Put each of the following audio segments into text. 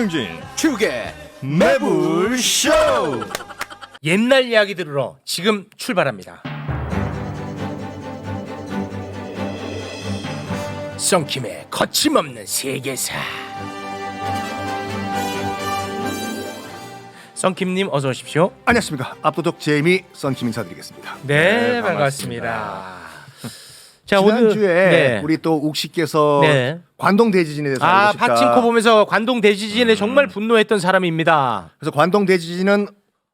김진 축의 매불쇼. 옛날 이야기 들으러 지금 출발합니다. 썬킴의 거침없는 세계사. 썬킴님 어서 오십시오. 안녕하십니까. 압도적 재미 썬킴 인사드리겠습니다. 네, 반갑습니다. 자, 지난주에 네. 우리 또 욱씨께서 네. 관동 대지진에 대해서 알고 싶다. 파친코 보면서 관동 대지진에 정말 분노했던 사람입니다. 그래서 관동 대지진은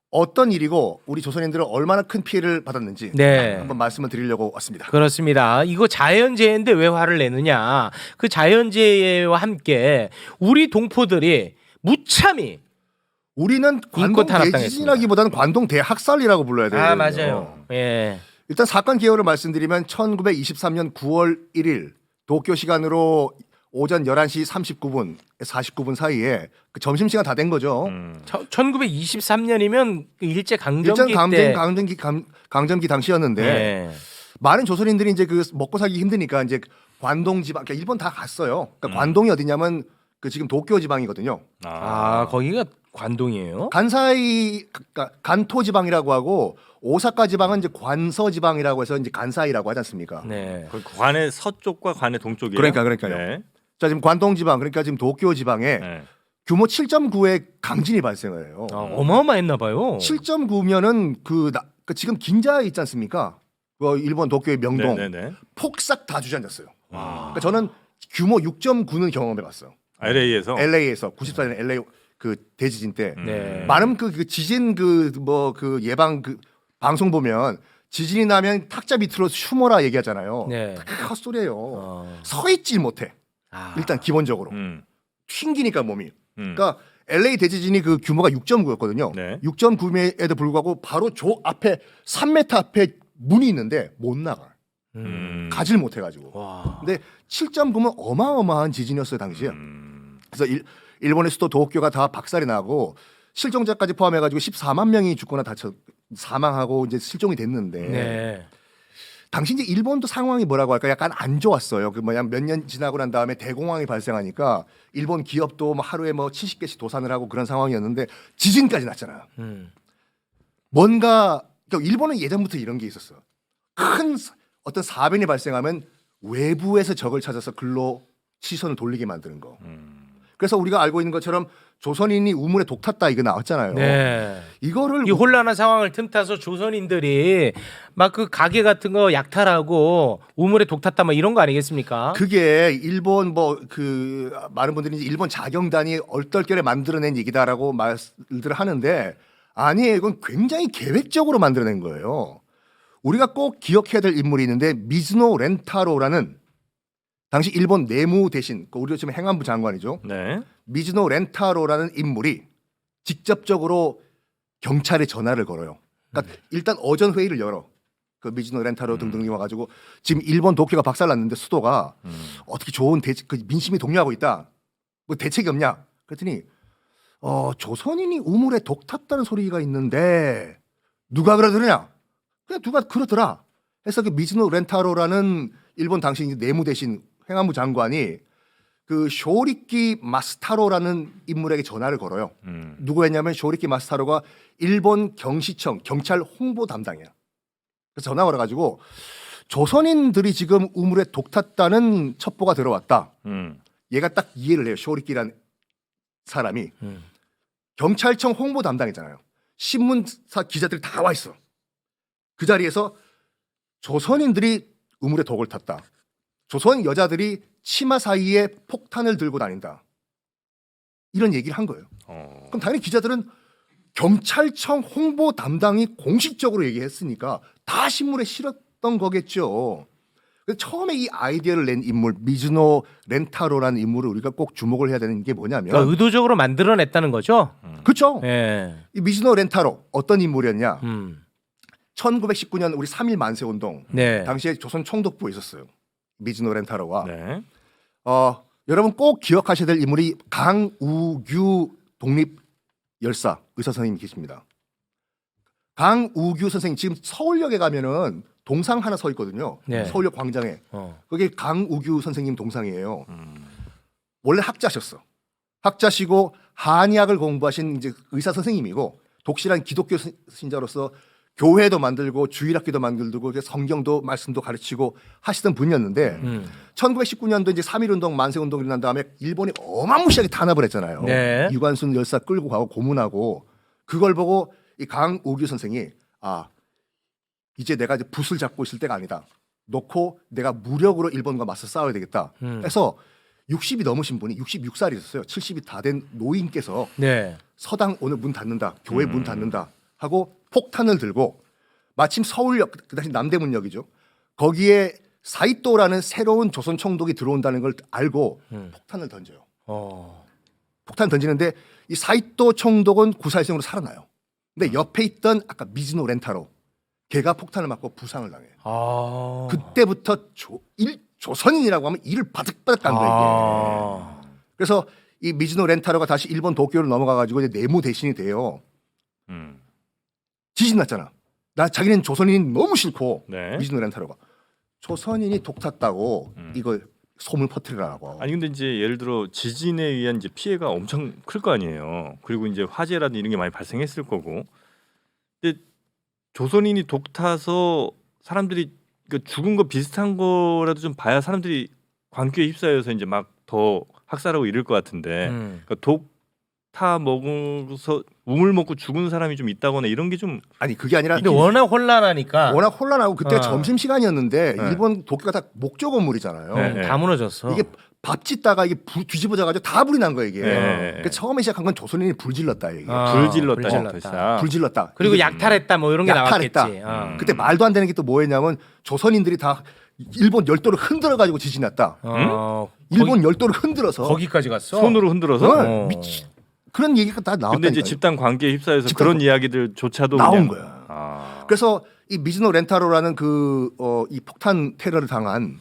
어떤 일이고 우리 조선인들은 얼마나 큰 피해를 받았는지 네. 한번 말씀을 드리려고 왔습니다. 그렇습니다. 이거 자연재해인데 왜 화를 내느냐. 그 자연재해와 함께 우리 동포들이 무참히 우리는 관동 대지진이라기보다는 관동 대학살이라고 불러야 돼요. 아, 맞아요. 예. 일단 사건 개요를 말씀드리면 1923년 9월 1일 도쿄 시간으로 오전 11시 39분, 49분 사이에 그 점심시간 다 된 거죠. 1923년이면 일제 강점기 일전 때 강점기 당시였는데 네. 많은 조선인들이 이제 그 먹고 살기 힘드니까 이제 관동 지방, 그러니까 일본 다 갔어요. 그러니까 관동이 어디냐면 그 지금 도쿄 지방이거든요. 거기가 관동이에요? 간사이, 그러니까 간토 지방이라고 하고 오사카 지방은 이제 관서 지방이라고 해서 이제 간사이라고 하지 않습니까? 네. 그 관의 서쪽과 관의 동쪽이에요. 그러니까요. 네. 자, 지금 관동 지방, 그러니까 지금 도쿄 지방에 네. 규모 7.9의 강진이 발생을 해요. 어마어마했나 봐요. 7.9면은 그 지금 긴자 있지 않습니까? 그 일본 도쿄의 명동 네네네. 폭삭 다 주저앉았어요. 그러니까 저는 규모 6.9는 경험해봤어요. LA에서. LA에서 94년 LA 그 대지진 때 네. 많은 그 지진 그 예방 그 방송 보면 지진이 나면 탁자 밑으로 숨어라 얘기하잖아요. 네. 다 헛소리예요. 서 있질 못해. 일단 기본적으로 튕기니까 몸이. 그러니까 LA 대지진이 그 규모가 6.9였거든요. 네. 6.9에도 불구하고 바로 저 앞에 3m 앞에 문이 있는데 못 나가. 가질 못해가지고. 와. 근데 7.9면 어마어마한 지진이었어요 당시에. 그래서 일본의 수도 도쿄가 다 박살이 나고 실종자까지 포함해가지고 14만 명이 죽거나 다쳐 사망하고 이제 실종이 됐는데 네. 당시 이제 일본도 상황이 뭐라고 할까 약간 안 좋았어요. 그 뭐냐 몇 년 지나고 난 다음에 대공황이 발생하니까 일본 기업도 뭐 하루에 뭐 70개씩 도산을 하고 그런 상황이었는데 지진까지 났잖아요. 뭔가 그러니까 일본은 예전부터 이런 게 있었어. 큰 어떤 사변이 발생하면 외부에서 적을 찾아서 글로 시선을 돌리게 만드는 거. 그래서 우리가 알고 있는 것처럼 조선인이 우물에 독 탔다 이거 나왔잖아요. 네. 이거를 이 혼란한 상황을 틈타서 조선인들이 막 그 가게 같은 거 약탈하고 우물에 독 탔다 막 이런 거 아니겠습니까? 그게 일본 뭐 그 많은 분들이 이제 일본 자경단이 얼떨결에 만들어낸 얘기다라고 말들을 하는데 아니에요. 이건 굉장히 계획적으로 만들어낸 거예요. 우리가 꼭 기억해야 될 인물이 있는데 미즈노 렌타로라는 당시 일본 내무 대신 우리가 지금 행안부 장관이죠. 네. 미즈노 렌타로라는 인물이 직접적으로 경찰에 전화를 걸어요. 그러니까 일단 오전 회의를 열어. 그 미즈노 렌타로 등등이 와가지고 지금 일본 도쿄가 박살났는데 수도가 어떻게 좋은 그 민심이 동요하고 있다. 뭐 대책이 없냐? 그랬더니 조선인이 우물에 독 탔다는 소리가 있는데 누가 그러더냐? 그냥 누가 그러더라. 해서 그 미즈노 렌타로라는 일본 당시 내무 대신 행안부 장관이 그 쇼리키 마스타로라는 인물에게 전화를 걸어요. 누구였냐면 쇼리키 마스타로가 일본 경시청 경찰 홍보 담당이야. 그래서 전화 걸어가지고 조선인들이 지금 우물에 독 탔다는 첩보가 들어왔다. 얘가 딱 이해를 해요. 쇼리키라는 사람이 경찰청 홍보 담당이잖아요. 신문사 기자들이 다 와 있어. 그 자리에서 조선인들이 우물에 독을 탔다. 조선 여자들이 치마 사이에 폭탄을 들고 다닌다. 이런 얘기를 한 거예요. 그럼 당연히 기자들은 경찰청 홍보 담당이 공식적으로 얘기했으니까 다 신문에 실었던 거겠죠. 그래서 처음에 이 아이디어를 낸 인물 미즈노 렌타로라는 인물을 우리가 꼭 주목을 해야 되는 게 뭐냐면 그러니까 의도적으로 만들어냈다는 거죠. 그렇죠. 네. 이 미즈노 렌타로 어떤 인물이었냐? 1919년 우리 3.1 만세 운동 네. 당시에 조선 총독부에 있었어요. 미즈노 렌타로와 네. 여러분 꼭 기억하셔야 될 인물이 강우규 독립 열사 의사 선생님이 계십니다. 강우규 선생님 지금 서울역에 가면은 동상 하나 서 있거든요. 네. 서울역 광장에. 그게 강우규 선생님 동상이에요. 원래 학자셨어. 학자시고 한의학을 공부하신 이제 의사 선생님이고 독실한 기독교 신자로서 교회도 만들고 주일학교도 만들고 성경도 말씀도 가르치고 하시던 분이었는데 1919년도 이제 3.1운동 만세운동이 일어난 다음에 일본이 어마무시하게 탄압을 했잖아요. 네. 유관순 열사 끌고 가고 고문하고 그걸 보고 이 강우규 선생이 아 이제 내가 이제 붓을 잡고 있을 때가 아니다. 놓고 내가 무력으로 일본과 맞서 싸워야 되겠다. 해서 60이 넘으신 분이 66살이셨어요. 70이 다 된 노인께서 네. 서당 오늘 문 닫는다. 교회 문 닫는다. 하고 폭탄을 들고 마침 서울역 그 당시 남대문역이죠. 거기에 사이토라는 새로운 조선 총독이 들어온다는 걸 알고 폭탄을 던져요. 폭탄 던지는데 이 사이토 총독은 구사일생으로 살아나요. 근데 옆에 있던 아까 미즈노 렌타로 걔가 폭탄을 맞고 부상을 당해요. 그때부터 조선인이라고 하면 이를 바득바득 간 거예요. 이게. 그래서 이 미즈노 렌타로가 다시 일본 도쿄로 넘어가 가지고 이제 내무 대신이 돼요. 지진 났잖아. 나 자기는 조선인이 너무 싫고 네. 미즈노 렌타로가 조선인이 독 탔다고 이걸 소문 퍼뜨리라고. 아니 근데 이제 예를 들어 지진에 의한 이제 피해가 엄청 클 거 아니에요. 그리고 이제 화재라든 이런 게 많이 발생했을 거고. 근데 조선인이 독타서 사람들이 그 죽은 거 비슷한 거라도 좀 봐야 사람들이 광기에 휩싸여서 이제 막 더 학살하고 이럴 것 같은데 그러니까 독타 먹어서 우물 먹고 죽은 사람이 좀 있다거나 이런 게 좀 아니 그게 아니라 근데 워낙 혼란하니까 워낙 혼란하고 그때 어. 점심 시간이었는데 네. 일본 도쿄가 다 목조 건물이잖아요. 네. 다 무너졌어. 이게 밥 짓다가 이게 뒤집어져 가지고 다 불이 난 거예요 이게. 네. 그러니까 처음에 시작한 건 조선인이 불질렀다 이게. 불질렀다. 불질렀다. 진짜. 불질렀다. 그리고 이게 약탈했다 뭐 이런 게 약탈했다. 나왔겠지. 그때 말도 안 되는 게 또 뭐였냐면 조선인들이 다 일본 열도를 흔들어 가지고 지진 났다. 일본 열도를 흔들어서 거기까지 갔어. 손으로 흔들어서. 네. 그런 얘기가 다 나왔다. 근데 이제 집단 관계에 휩싸여서 집단 그런 이야기들조차도 나온 그냥- 거야. 아. 그래서 이 미즈노 렌타로라는 이 폭탄 테러를 당한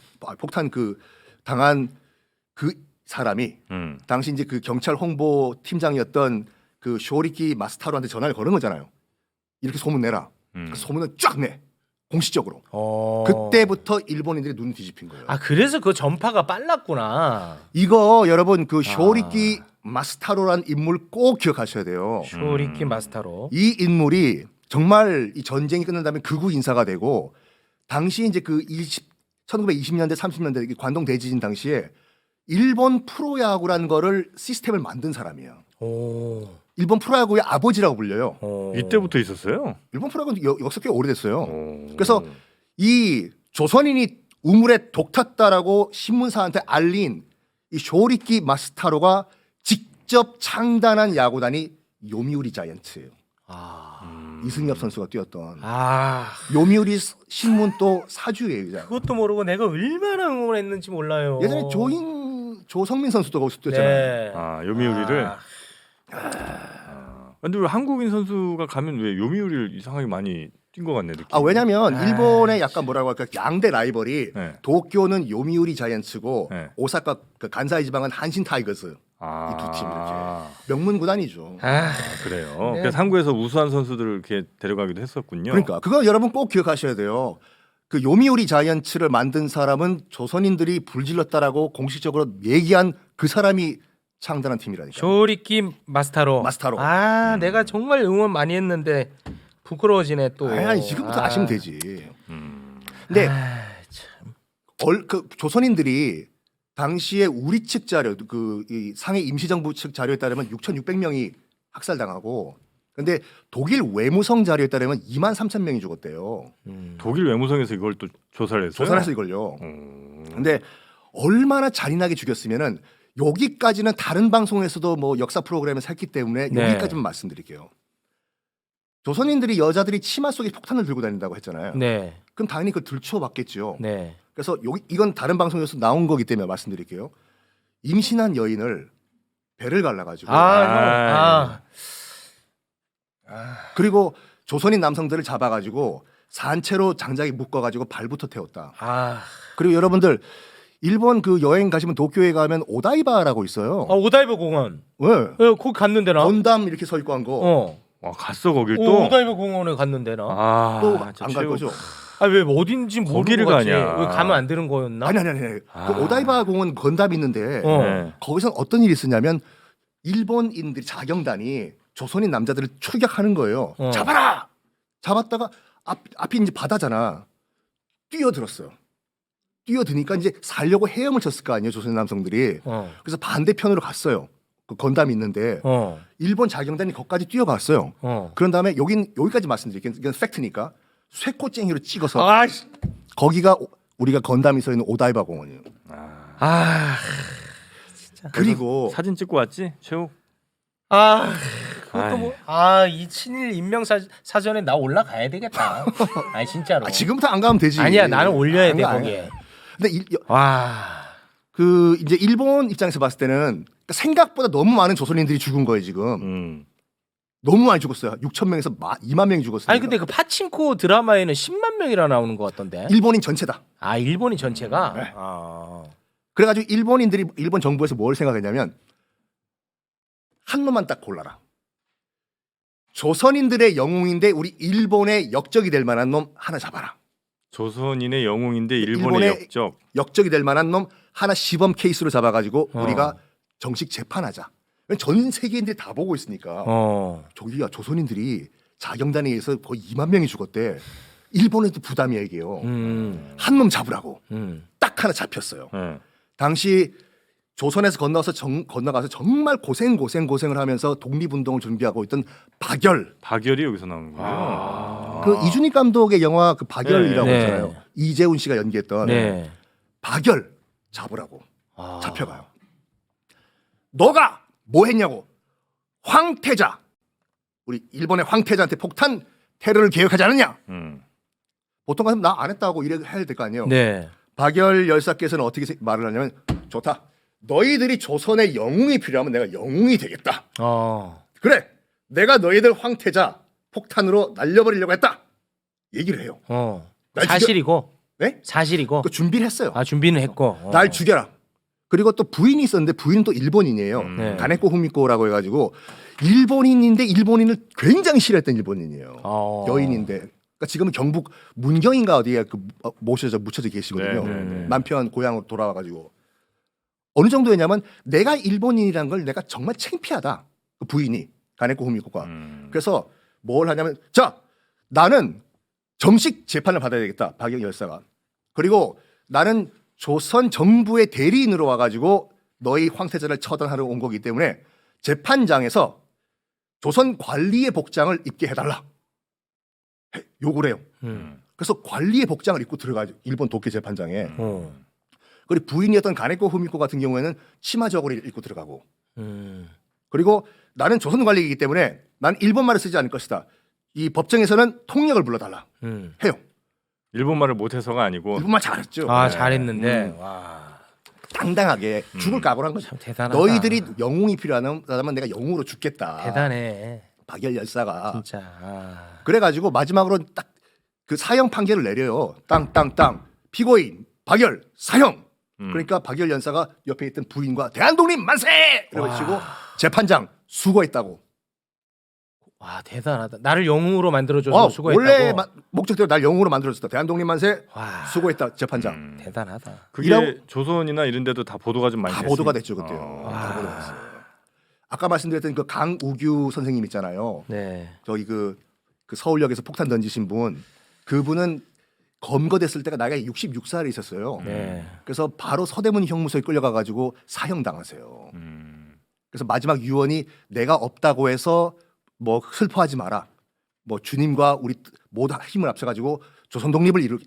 당한 그 사람이 당시 이제 그 경찰 홍보 팀장이었던 그 쇼리키 마스타로한테 전화를 거는 거잖아요. 이렇게 소문 내라. 그 소문을 쫙 내. 공식적으로. 그때부터 일본인들이 눈 뒤집힌 거예요. 아 그래서 그 전파가 빨랐구나. 이거 여러분 그 쇼리키 마스타로라는 인물 꼭 기억하셔야 돼요. 쇼리키 마스타로. 이 인물이 정말 이 전쟁이 끝난 다음에 극우 인사가 되고 당시 이제 1920년대 30년대 관동 대지진 당시에 일본 프로야구라는 거를 시스템을 만든 사람이에요. 일본 프로야구의 아버지라고 불려요. 이때부터 있었어요. 일본 프로야구는 역사 꽤 오래됐어요. 오. 그래서 이 조선인이 우물에 독 탔다라고 신문사한테 알린 이 쇼리키 마스타로가 직접 창단한 야구단이 요미우리 자이언츠예요. 이승엽 선수가 뛰었던 요미우리 신문 또 사주예요. 그것도 모르고 내가 얼마나 응원했는지 몰라요. 예전에 조성민 선수도 거기서 뛰었잖아요. 네. 아 요미우리를. 근데 왜 한국인 선수가 가면 왜 요미우리를 이상하게 많이 뛴 것 같네 느낌. 왜냐면 일본의 약간 뭐라고 할까 양대 라이벌이 네. 도쿄는 요미우리 자이언츠고 네. 오사카 그 간사이 지방은 한신 타이거즈 이 두 팀 이렇게 명문 구단이죠. 그래요. 네. 그래서 한국에서 우수한 선수들을 이렇게 데려가기도 했었군요. 그러니까 그거 여러분 꼭 기억하셔야 돼요. 그 요미우리 자이언츠를 만든 사람은 조선인들이 불질렀다라고 공식적으로 얘기한 그 사람이 창단한 팀이라니까. 쇼리키 마스타로. 내가 정말 응원 많이 했는데 부끄러워지네 또. 지금부터 아시면 되지. 근데 그 조선인들이 당시에 우리 측 자료, 이 상해 임시정부 측 자료에 따르면 6,600명이 학살당하고, 근데 독일 외무성 자료에 따르면 23,000명이 죽었대요. 독일 외무성에서 이걸 또 조사를 했어요. 조선에서 이걸요. 근데 얼마나 잔인하게 죽였으면은 여기까지는 다른 방송에서도 뭐 역사 프로그램에서 했기 때문에 네. 여기까지만 말씀드릴게요. 조선인들이 여자들이 치마 속에 폭탄을 들고 다닌다고 했잖아요. 네. 그럼 당연히 그걸 들춰봤겠죠. 네. 그래서 이건 다른 방송에서 나온 거기 때문에 말씀드릴게요. 임신한 여인을 배를 갈라가지고 그리고 조선인 남성들을 잡아가지고 산채로 장작에 묶어가지고 발부터 태웠다. 그리고 여러분들 일본 그 여행 가시면 도쿄에 가면 오다이바라고 있어요. 오다이바 공원. 왜? 거기 갔는데 나. 건담 이렇게 서 있고 한 거. 와 갔어 거길 또. 오다이바 공원에 갔는데 나. 또 안 갈 거죠? 왜 어딘지 모르고 거기를 갔지. 가냐. 왜 가면 안 되는 거였나? 아니. 그 오다이바 공원 건담이 있는데 네. 거기서 어떤 일이 있었냐면 일본인들이 자경단이 조선인 남자들을 출격하는 거예요. 어. 잡아라. 잡았다가 앞이 이제 바다잖아. 뛰어들었어요. 뛰어드니까 이제 살려고 헤엄을 쳤을 거 아니에요, 조선인 남성들이. 그래서 반대편으로 갔어요. 그 건담이 있는데 일본 자경단이 거기까지 뛰어갔어요. 그런 다음에 여기까지 말씀드릴게요. 이건 팩트니까 쇠꼬쟁이로 찍어서 아씨. 거기가 우리가 건담이 서 있는 오다이바 공원이에요. 아. 그리고 사진 찍고 왔지, 최욱? 아. 그것도 아이. 뭐. 이 친일 인명 사전에 나 올라가야 되겠다. 아니 진짜로. 지금부터 안 가면 되지. 아니야 나는 올려야 안 돼 가, 거기에. 근데 와. 그 이제 일본 입장에서 봤을 때는 생각보다 너무 많은 조선인들이 죽은 거예요 지금. 너무 많이 죽었어요. 6천 명에서 2만 명이 죽었어요. 아니 근데 그 파친코 드라마에는 10만 명이라 나오는 것 같던데. 일본인 전체다. 아 일본인 전체가. 네. 아. 그래가지고 일본인들이 일본 정부에서 뭘 생각했냐면 한 놈만 딱 골라라. 조선인들의 영웅인데 우리 일본의 역적이 될 만한 놈 하나 잡아라. 조선인의 영웅인데 일본의 일본의 역적. 역적이 될 만한 놈 하나 시범 케이스로 잡아가지고 어. 우리가 정식 재판하자. 전 세계인들이 다 보고 있으니까. 저기가 조선인들이 자경단에 의해서 거의 2만 명이 죽었대. 일본에도 부담이 얘기해요. 한 놈 잡으라고. 딱 하나 잡혔어요. 당시 조선에서 건너가서 정말 고생을 하면서 독립운동을 준비하고 있던 박열. 박열이 여기서 나오는군요. 그 이준익 감독의 영화 그 박열이라고 네. 있잖아요. 이재훈 씨가 연기했던 네. 박열 잡으라고 잡혀가요. 너가 뭐 했냐고. 황태자. 우리 일본의 황태자한테 폭탄 테러를 계획하지 않았냐. 보통 같으면 나 안 했다고 이래 해야 될 거 아니에요. 네. 박열 열사께서는 어떻게 말을 하냐면 좋다. 너희들이 조선의 영웅이 필요하면 내가 영웅이 되겠다. 그래. 내가 너희들 황태자 폭탄으로 날려버리려고 했다. 얘기를 해요. 날 사실이고. 네? 사실이고. 그 준비를 했어요. 준비는 했고. 날 죽여라. 그리고 또 부인이 있었는데 부인은 또 일본인이에요. 네. 가네코 후미코라고 해가지고 일본인인데 일본인을 굉장히 싫어했던 일본인이에요. 여인인데. 그러니까 지금은 경북 문경인가 어디에 그 묻혀져 계시거든요. 네. 남편 고향으로 돌아와가지고 어느 정도였냐면 내가 일본인이라는 걸 내가 정말 창피하다. 그 부인이 가네코 후미코가. 그래서 뭘 하냐면 자 나는 정식 재판을 받아야 되겠다. 박영 열사가. 그리고 나는 조선 정부의 대리인으로 와가지고 너희 황태자를 처단하러 온 거기 때문에 재판장에서 조선 관리의 복장을 입게 해달라. 요구를 해요. 그래서 관리의 복장을 입고 들어가죠. 일본 독재 재판장에. 그리고 부인이었던 가네코 후미코 같은 경우에는 치마 저고리를 입고 들어가고. 그리고 나는 조선 관리이기 때문에 난 일본말을 쓰지 않을 것이다. 이 법정에서는 통역을 불러달라. 해요. 일본말을 못해서가 아니고. 일본말 잘했죠. 잘했는데. 와. 당당하게 죽을 각오를 한 거죠. 참 대단하다. 너희들이 영웅이 필요하다면 내가 영웅으로 죽겠다. 대단해. 박열 열사가. 진짜. 그래가지고 마지막으로 딱 그 사형 판결을 내려요. 땅땅땅 피고인 박열 사형. 그러니까 박열 열사가 옆에 있던 부인과 대한독립 만세! 이러고 치고 재판장 수고했다고. 와 대단하다. 나를 영웅으로 만들어줘서 수고했다고. 원래 목적대로 날 영웅으로 만들어줬다. 대한독립 만세 와. 수고했다 재판장. 대단하다. 그게 조선이나 이런 데도 다 보도가 좀 많이 다 됐습니다. 보도가 됐죠 그때요. 다 보도가 됐어요. 아까 말씀드렸던 그 강우규 선생님 있잖아요. 네. 저기 그 서울역에서 폭탄 던지신 분, 그분은 검거됐을 때가 나이가 66살이 있었어요. 네. 그래서 바로 서대문 형무소에 끌려가가지고 사형 당하세요. 그래서 마지막 유언이 내가 없다고 해서 뭐 슬퍼하지 마라. 뭐 주님과 우리 모두 힘을 합쳐가지고 조선 독립을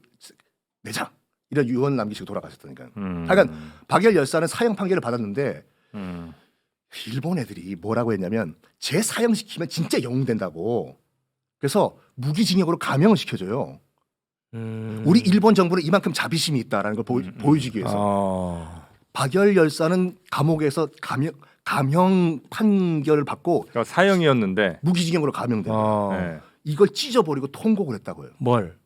내자. 이런 유언을 남기시고 돌아가셨다니까요. 하여간 박열 열사는 사형 판결을 받았는데 일본 애들이 뭐라고 했냐면 제 사형시키면 진짜 영웅 된다고. 그래서 무기징역으로 감형을 시켜줘요. 우리 일본 정부는 이만큼 자비심이 있다라는 걸 보여주기 위해서. 박열 열사는 감옥에서 감형 판결을 받고 그러니까 사형이었는데 무기징역으로 감형된 거예요. 네. 이걸 찢어버리고 통곡을 했다고요. 뭘?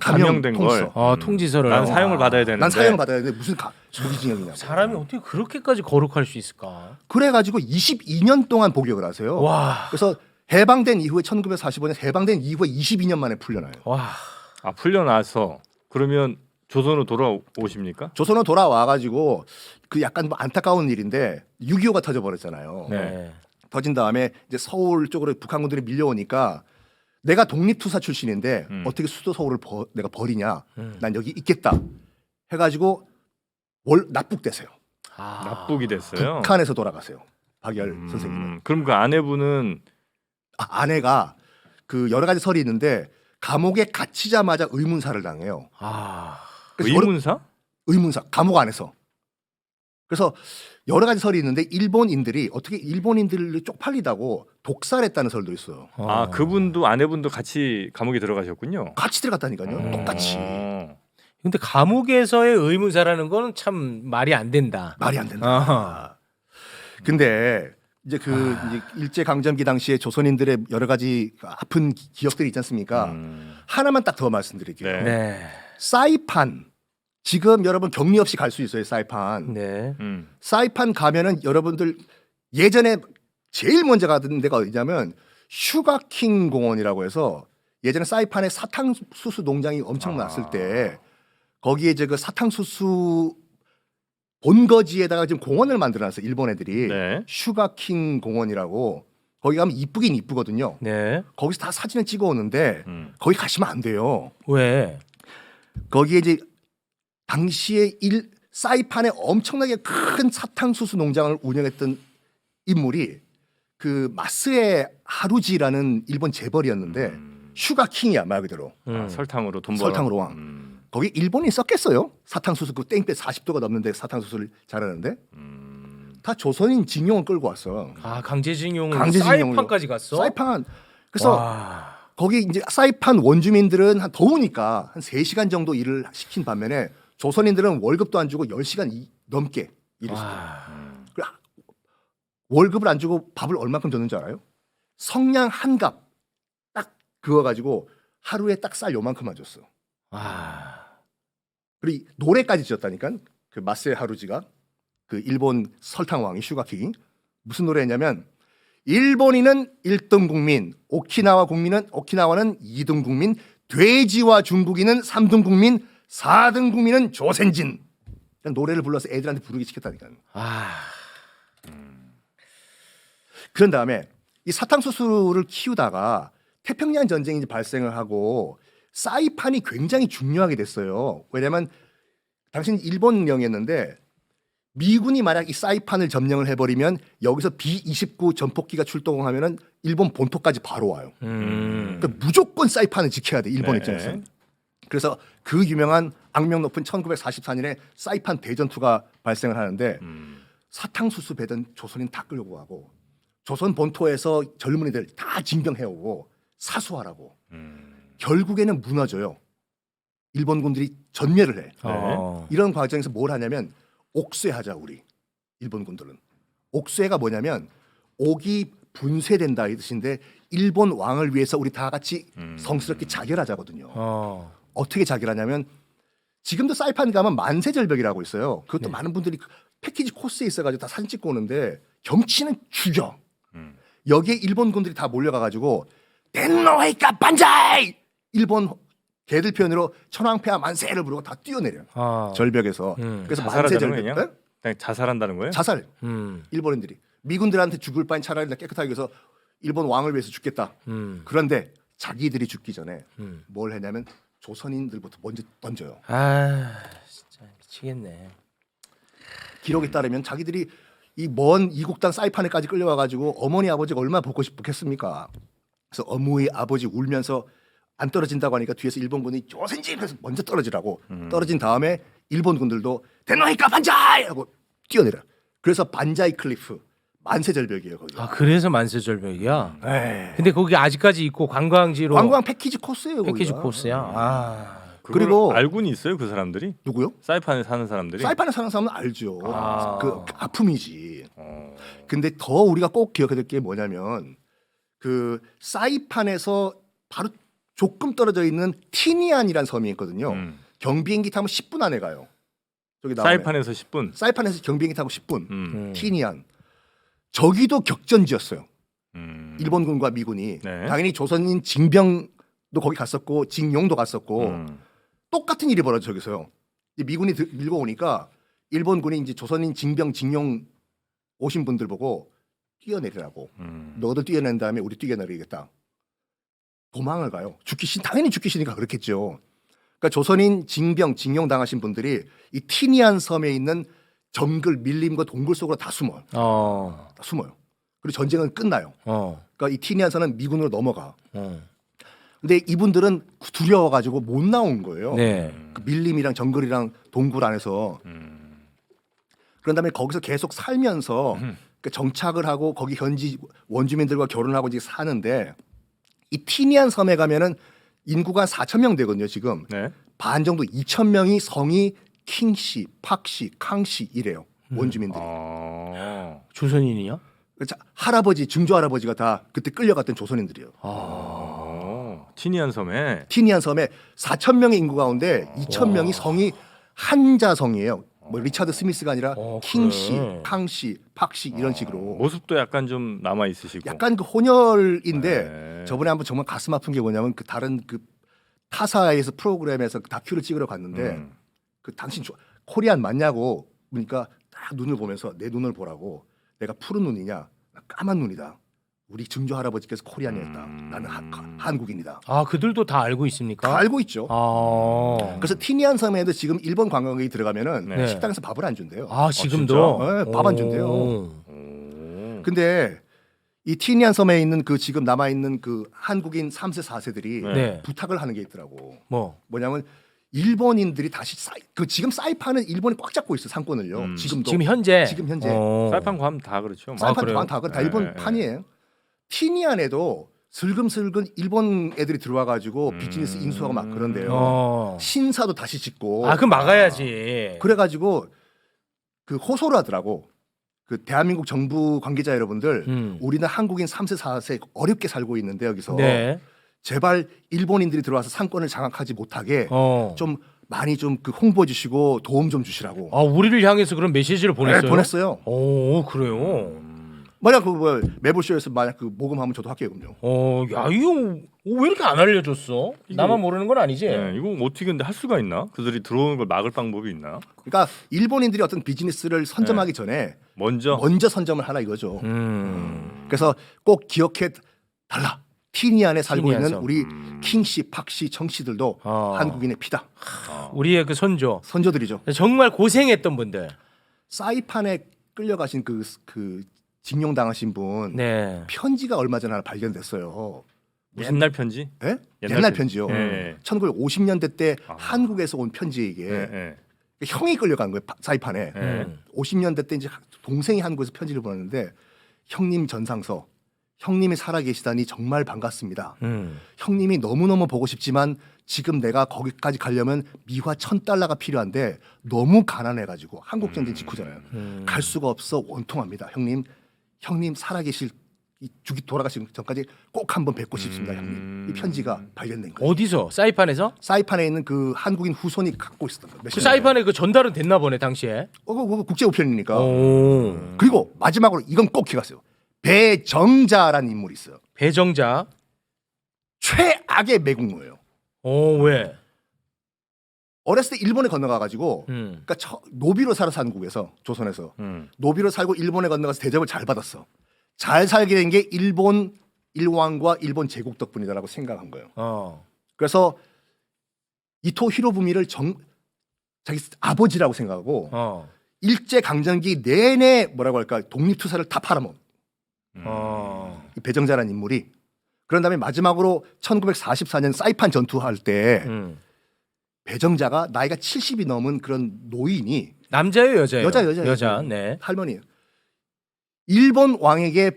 감형된 걸. 통지서를. 난 사형을 받아야 되는데. 난 사형 받아야 되는데 무슨 무기징역이냐. 사람이 어떻게 그렇게까지 거룩할 수 있을까? 그래가지고 22년 동안 복역을 하세요. 와. 그래서 해방된 이후에 1945년에 해방된 이후에 22년 만에 풀려나요. 와. 풀려나서 그러면 조선으로 돌아오십니까? 조선은 돌아와가지고 그 약간 뭐 안타까운 일인데 6.25가 터져버렸잖아요. 네. 터진 다음에 이제 서울 쪽으로 북한군들이 밀려오니까 내가 독립투사 출신인데 어떻게 수도 서울을 내가 버리냐? 난 여기 있겠다. 해가지고 납북되세요. 아. 납북이 됐어요. 북한에서 돌아가세요. 박열 선생님은. 그럼 그 아내분은 아내가 그 여러 가지 설이 있는데 감옥에 갇히자마자 의문사를 당해요. 아. 그래서 의문사? 의문사 감옥 안에서. 그래서 여러 가지 설이 있는데 일본인들이 어떻게 일본인들을 쪽팔리다고 독살했다는 설도 있어요. 아 그분도 아내분도 같이 감옥에 들어가셨군요. 같이 들어갔다니까요. 똑같이. 근데 감옥에서의 의문사라는 거는 참 말이 안 된다. 말이 안 된다. 아하. 근데 이제 이제 일제 강점기 당시에 조선인들의 여러 가지 아픈 기억들이 있지 않습니까? 하나만 딱 더 말씀드릴게요. 네. 네. 사이판 지금 여러분 격리 없이 갈 수 있어요. 사이판. 네. 사이판 가면은 여러분들 예전에 제일 먼저 가던 데가 어디냐면 슈가킹 공원이라고 해서 예전에 사이판에 사탕수수 농장이 엄청 났을 때 거기에 이제 그 사탕수수 본거지에다가 지금 공원을 만들어놨어요. 일본 애들이 네. 슈가킹 공원이라고 거기 가면 이쁘긴 이쁘거든요. 네. 거기서 다 사진을 찍어 오는데 거기 가시면 안 돼요. 왜? 거기에 이제 당시에 사이판에 엄청나게 큰 사탕수수 농장을 운영했던 인물이 그 마스에 하루지라는 일본 재벌이었는데 슈가킹이야 말 그대로. 설탕으로 돈 벌어. 설탕으로 왕. 거기 일본이 썼겠어요? 사탕수수 그 땡볕 40도가 넘는데 사탕수수를 잘하는데 다 조선인 징용을 끌고 왔어. 아 강제징용을 강제징용으로. 사이판까지 갔어? 사이판. 그래서 와. 거기 이제 사이판 원주민들은 한 더우니까 한 3시간 정도 일을 시킨 반면에 조선인들은 월급도 안 주고 10시간 넘게 일을 시켜요. 그래, 월급을 안 주고 밥을 얼마큼 줬는 줄 알아요? 성냥 한 갑 딱 그거 가지고 하루에 딱 쌀 요만큼만 줬어. 와. 그리고 노래까지 지었다니까. 그 마세 하루지가 그 일본 설탕 왕이 슈가킹이 무슨 노래였냐면 일본인은 1등 국민, 오키나와는 2등 국민, 돼지와 중국인은 3등 국민, 4등 국민은 조선진. 노래를 불러서 애들한테 부르기 시켰다니까. 아. 그런 다음에 이 사탕수수를 키우다가 태평양 전쟁이 이제 발생을 하고 사이판이 굉장히 중요하게 됐어요. 왜냐하면 당신 일본령이었는데 미군이 만약 이 사이판을 점령을 해버리면 여기서 B-29 전폭기가 출동하면은 일본 본토까지 바로 와요. 그러니까 무조건 사이판을 지켜야 돼 일본 네. 입장에서는. 그래서 그 유명한 악명 높은 1944년에 사이판 대전투가 발생을 하는데 사탕수수 배던 조선인 다 끌고 가고 조선 본토에서 젊은이들 다 징병해오고 사수하라고. 결국에는 무너져요. 일본군들이 전멸을 해. 이런 과정에서 뭘 하냐면 옥쇄하자 우리 일본군들은. 옥쇄가 뭐냐면 옥이 분쇄된다 이 뜻인데 일본 왕을 위해서 우리 다 같이 성스럽게 자결하자거든요. 어떻게 자결하냐면 지금도 사이판 가면 만세절벽이라고 있어요. 그것도 많은 분들이 패키지 코스에 있어가지고 다 사진 찍고 오는데 경치는 죽여. 여기에 일본군들이 다 몰려가가지고 덴노헤이카 반자이 일본 걔들 표현으로 천황폐하 만세를 부르고 다 뛰어내려 요 절벽에서. 그래서 자살하자는 만세절벽. 거냐? 네? 그냥 자살한다는 거예요? 자살. 일본인들이 미군들한테 죽을 바엔 차라리 깨끗하게 해서 일본 왕을 위해서 죽겠다. 그런데 자기들이 죽기 전에 뭘 했냐면 조선인들부터 먼저 던져요. 아 진짜 미치겠네. 기록에 따르면 자기들이 이 먼 이국 땅 사이판에까지 끌려와가지고 어머니 아버지가 얼마나 보고 싶겠습니까? 그래서 어머니 아버지 울면서 안 떨어진다고 하니까 뒤에서 일본군이 조선진 그래서 먼저 떨어지라고 떨어진 다음에 일본군들도 대노이카 반자이 하고 뛰어내려. 그래서 반자이 클리프 만세절벽이에요 거기. 아 그래서 만세절벽이야. 에이. 근데 거기 아직까지 있고 관광지로 관광 패키지 코스예요. 패키지 거기가. 코스야. 아. 그리고 알고는 있어요 그 사람들이? 누구요? 사이판에 사는 사람들이? 사이판에 사는 사람은 알죠. 아. 그 아픔이지. 근데 더 우리가 꼭 기억해야 될 게 뭐냐면 그 사이판에서 바로 조금 떨어져 있는 티니안이라는 섬이 있거든요. 경비행기 타면 10분 안에 가요. 저기 나오네. 사이판에서 10분. 사이판에서 경비행기 타고 10분. 음. 티니안. 저기도 격전지였어요. 일본군과 미군이. 네. 당연히 조선인 징병도 거기 갔었고 징용도 갔었고 똑같은 일이 벌어져 저기서요. 이제 미군이 밀고 오니까 일본군이 이제 조선인 징병 징용 오신 분들 보고 뛰어내리라고. 너희들 뛰어낸 다음에 우리 뛰어내리겠다. 도망을 가요. 당연히 죽기 싫으니까 그렇겠죠. 그러니까 조선인 징병 징용 당하신 분들이 이 티니안 섬에 있는 정글 밀림과 동굴 속으로 다 숨어요. 다 숨어요. 그리고 전쟁은 끝나요. 그러니까 이 티니안 섬은 미군으로 넘어가. 근데 이분들은 두려워가지고 못 나온 거예요. 네. 그 밀림이랑 정글이랑 동굴 안에서. 그런 다음에 거기서 계속 살면서 그러니까 정착을 하고 거기 현지 원주민들과 결혼하고 이제 사는데 이 티니안 섬에 가면은 인구가 4,000명 되거든요. 지금 네. 반 정도 2,000명이 성이 킹씨, 팍씨, 康씨 이래요. 원주민들이. 조선인이요? 할아버지, 증조 할아버지가 다 그때 끌려갔던 조선인들이에요. 티니안 섬에 티니안 섬에 4,000명의 인구 가운데 2,000명이 성이 한자성이에요. 뭐 리차드 스미스가 아니라 킹씨, 그래. 康씨, 팍씨 이런 식으로. 모습도 약간 좀 남아 있으시고. 약간 그 혼혈인데 네. 저번에 한번 정말 가슴 아픈 게 뭐냐면 그 다른 그 타사에서 프로그램에서 그 다큐를 찍으러 갔는데 그 당신 코리안 맞냐고 그러니까 딱 눈을 보면서 내 눈을 보라고 내가 푸른 눈이냐 나 까만 눈이다. 우리 증조 할아버지께서 코리안이었다. 나는 한국인이다. 아, 그들도 다 알고 있습니까? 다 알고 있죠. 그래서 그래서 티니안 섬에도 지금 일본 관광객이 들어가면은 네. 식당에서 밥을 안 준대요. 지금도 네, 밥안 준대요. 오. 근데 이 티니안 섬에 있는 그 지금 남아 있는 그 한국인 3세 4세들이 네. 부탁을 하는 게 있더라고. 뭐? 뭐냐면 일본인들이 다시 지금 사이판은 일본이 꽉 잡고 있어 상권을요. 지금도 지금 현재. 지금 현재. 사이판 괌 다 그렇죠. 사이판 그래요? 다 네, 일본 네, 판이에요. 티니안에도 슬금슬금 일본 애들이 들어와가지고 비즈니스 인수하고 막 그런데요. 신사도 다시 짓고. 그럼 막아야지. 그래가지고 그 호소를 하더라고. 그 대한민국 정부 관계자 여러분들, 우리는 한국인 3세 4세 어렵게 살고 있는데 여기서 네. 제발 일본인들이 들어와서 상권을 장악하지 못하게 좀 많이 좀 그 홍보해 주시고 도움 좀 주시라고. 우리를 향해서 그런 메시지를 보냈어요. 네, 보냈어요. 오, 그래요. 만약 그 뭐 매불쇼에서 만약 그 모금하면 저도 할게요, 그럼요. 야, 이거 왜 이렇게 안 알려줬어? 나만 모르는 건 아니지? 네, 이거 어떻게 근데 할 수가 있나? 그들이 들어오는 걸 막을 방법이 있나? 그러니까 일본인들이 어떤 비즈니스를 선점하기 전에 먼저 선점을 하라 이거죠. 그래서 꼭 기억해 달라. 티니안에 살고 티니안 있는 섬. 우리 킹씨, 팍씨, 정씨들도 한국인의 피다. 우리의 그 선조. 선조들이죠. 정말 고생했던 분들. 사이판에 끌려가신 그 징용당하신 분 네. 편지가 얼마 전에 하나 발견됐어요. 옛날 편지? 예? 옛날 옛날 편지. 편지요. 예. 1950년대 때 한국에서 온 편지 이게 예. 형이 끌려간 거예요. 사이판에. 50년대 때 이제 동생이 한국에서 편지를 보냈는데 형님 전상서 형님이 살아계시다니 정말 반갑습니다. 형님이 너무너무 보고 싶지만 지금 내가 거기까지 가려면 미화 1,000달러가 필요한데 너무 가난해가지고 한국전쟁 직후잖아요. 갈 수가 없어 원통합니다. 형님 살아계실 돌아가시기 전까지 꼭 한번 뵙고 싶습니다. 형님. 이 편지가 발견된 거예요. 어디서? 사이판에서? 사이판에 있는 그 한국인 후손이 갖고 있었던 거예요. 그 사이판에 그 전달은 됐나 보네 당시에. 그거 국제 우편이니까. 오. 그리고 마지막으로 이건 꼭 기억하세요. 배정자라는 인물이 있어요. 배정자. 최악의 매국노예요. 왜? 어렸을 때 일본에 건너가가지고 음. 그러니까 노비로 살아서 한국에서 조선에서 노비로 살고 일본에 건너가서 대접을 잘 받았어. 잘 살게 된 게 일본 일왕과 일본 제국 덕분이다라고 생각한 거예요. 그래서 이토 히로부미를 자기 아버지라고 생각하고 일제 강점기 내내 뭐라고 할까 독립투사를 다 팔아먹. 이 배정자라는 인물이 그런 다음에 마지막으로 1944년 사이판 전투할 때 배정자가 나이가 70이 넘은 그런 노인이 남자예요, 여자예요? 여자예요. 여자. 네. 할머니 일본 왕에게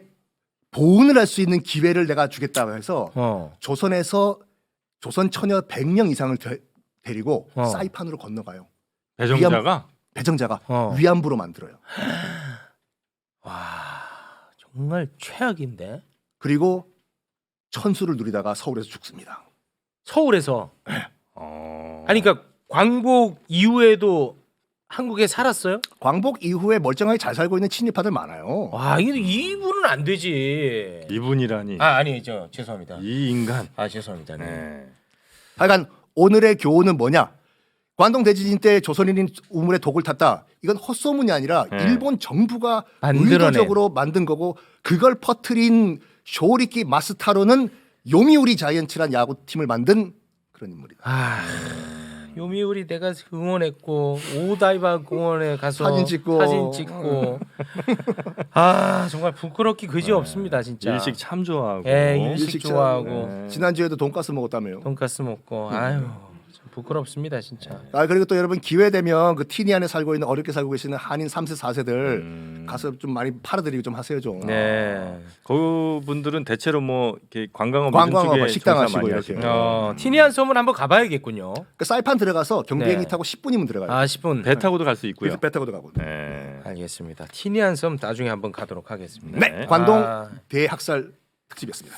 보훈을 할 수 있는 기회를 내가 주겠다고 해서 조선에서 조선 처녀 100명 이상을 데리고 사이판으로 건너가요. 배정자가 위안부로 만들어요. 와, 정말 최악인데. 그리고 천수를 누리다가 서울에서 죽습니다. 서울에서. 아니 그러니까 광복 이후에도 한국에 살았어요? 광복 이후에 멀쩡하게 잘 살고 있는 친일파들 많아요. 와, 이분은 안 되지. 이분이라니. 아니 죄송합니다. 이 인간. 죄송합니다. 네. 네. 하여간 오늘의 교훈은 뭐냐? 관동 대지진 때 조선인이 우물에 독을 탔다. 이건 헛소문이 아니라 네. 일본 정부가 만들어낸. 의도적으로 만든 거고 그걸 퍼트린 쇼리키 마스타로는 요미우리 자이언츠란 야구팀을 만든 그런 인물이다. 아, 요미우리 내가 응원했고 오다이바 공원에 가서 사진 찍고. 아 정말 부끄럽기 그지 없습니다 진짜. 일식 참 좋아하고. 예, 일식 일식 좋아하고 네. 지난주에도 돈가스 먹었다며요. 돈가스 먹고 아유 참 부끄럽습니다 진짜. 아 그리고 또 여러분 기회 되면 그 티니안에 살고 있는 어렵게 살고 계시는 한인 3세 4세들 가서 좀 많이 팔아드리고 좀 하세요 좀. 네. 그분들은 대체로 뭐 이렇게 관광업 관광업, 이런 쪽에 식당 종사 하시고 많이 이렇게. 하시고. 티니안 섬을 한번 가봐야겠군요. 그 사이판 들어가서 경비행기 네. 타고 10분이면 들어가요. 아 10분. 배 타고도 갈 수 있고요. 그래서 배 타고도 가고. 네. 알겠습니다. 티니안 섬 나중에 한번 가도록 하겠습니다. 네, 관동 아. 대학살 특집이었습니다.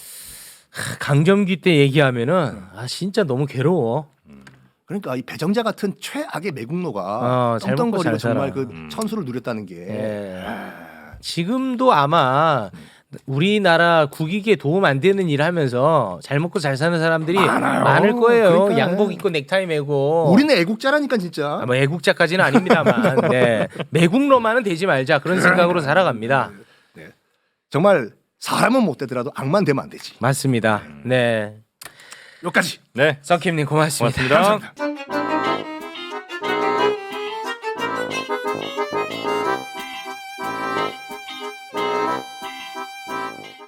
강점기 때 얘기하면은 아 진짜 너무 괴로워. 그러니까 이 배정자 같은 최악의 매국노가 잘 먹고 떵떵거리고 잘 정말 살아. 그 천수를 누렸다는 게 예. 지금도 아마 우리나라 국익에 도움 안 되는 일 하면서 잘 먹고 잘 사는 사람들이 많아요. 많을 거예요. 그러니까. 양복 입고 넥타이 매고. 우리는 애국자라니까 진짜. 아, 뭐 애국자까지는 아닙니다만 네. 매국노만은 되지 말자 그런 생각으로 살아갑니다. 정말 사람은 못 되더라도 악만 되면 안 되지. 맞습니다. 네. 여기까지. 네. 썬킴님 고맙습니다. 고맙습니다. 감사합니다.